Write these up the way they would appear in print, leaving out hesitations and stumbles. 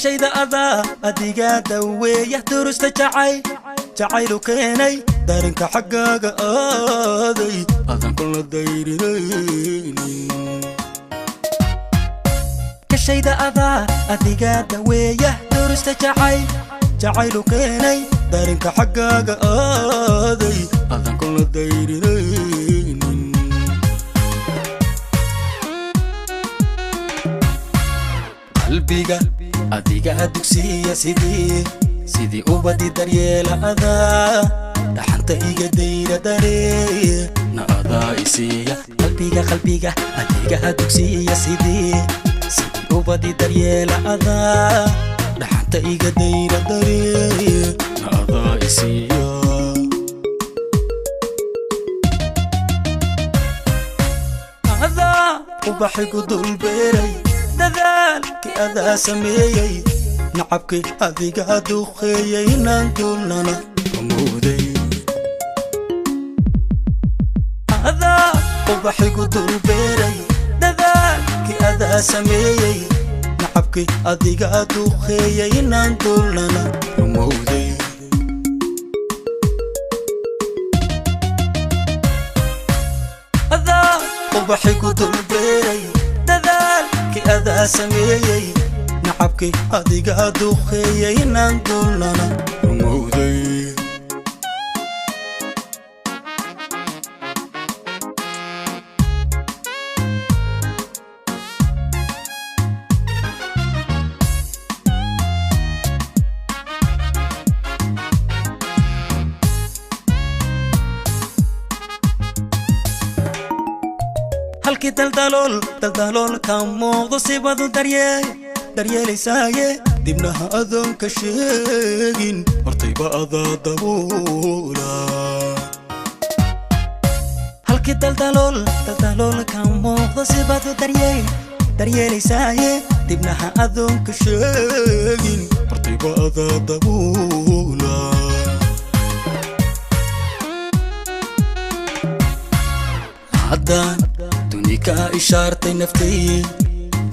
كشيدا أذا أديقا دوية درست جعيلو كيني دارنك حقاق آذي أذن كل الدايرين كشيدا أذا أديقا دوية درست جعيلو كيني دارنك حقاق آذي أذن كل الدايرين قلبيga adiga dugsiya sidii ubadi daryeela adaa dhaxanta iga dayra daree na adaa isiya qalbiga adiga dugsiya sidii ubadi daryeela adaa dhaxanta iga dayra daree na adaa isiya adaa ubaxigu dul beeray dadaalki adaa sameeyay nacabki adiga duqeeyay inaan dulnana amooday adaa ubaxigu dul beeray dadaalki adaa sameeyay nacabki adiga duqeeyay inaan dulnana amooday adaa ubaxigu dul beeray أذا سميي نعبكي أديقا دوخيي نانقلنا رمودي halkii daldalool ka muuqdo sibadu daryeelaysaye dibnaha adoon ka sheegin hortayba adaa daboola halkii daldalool ka muuqdo sibadu daryeelaysaye dibnaha adoon ka sheegin hortayba adaa daboola haddaan دونيكا إشارتي نفتي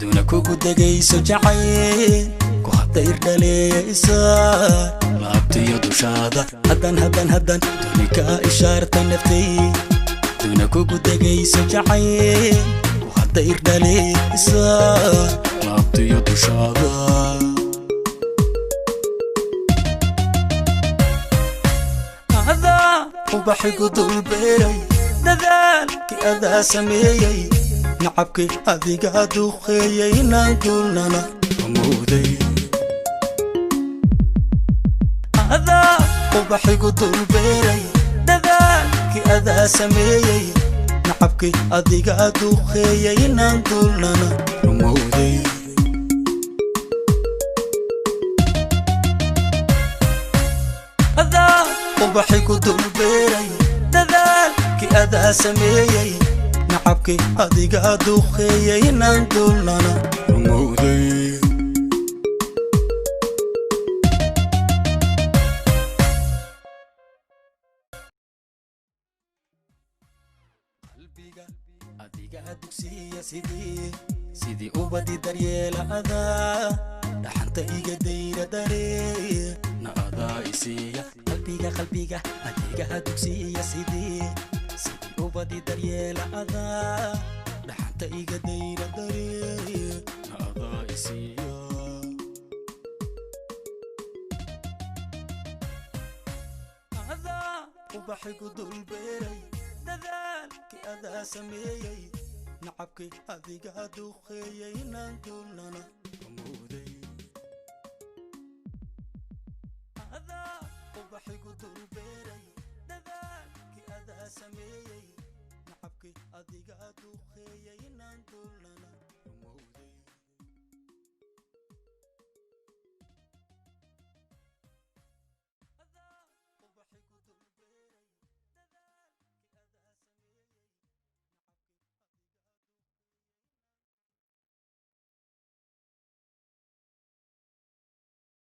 دونك وقدقيس جعين كو حتى إردالي إسار لابتي يدو شادا هدان دونيكا إشارتي نفتي دونك وقدقيس جعين كو حتى إردالي إسار لابتي يدو شادا هذا وبحق دول بيري dadaalki adaa sameeyay nacabki adiga duqeeyay inaan dulnana amooday adaa ubaxigu dul beeray dadaalki adaa sameeyay nacabki adiga duqeeyay inaan dulnana amooday adaa ubaxigu dul beeray أذا سميي نعبكي أديقا دوخيي نانقلنا رمودي قلبيga أديقا دوكسية سيدي أبدي دريلا أذا dhaxanta iga dayra daree na adaa isiya qalbiga adiga dugsiya sidii ubadi daryeela adaa dhaxanta iga dayra daree na adaa isiya adaa ubaxigu dul beeray dadaalki adaa sameeyay nacabki adiga duqeeyay inaan dulnana amooday هذا وبحق دول بيري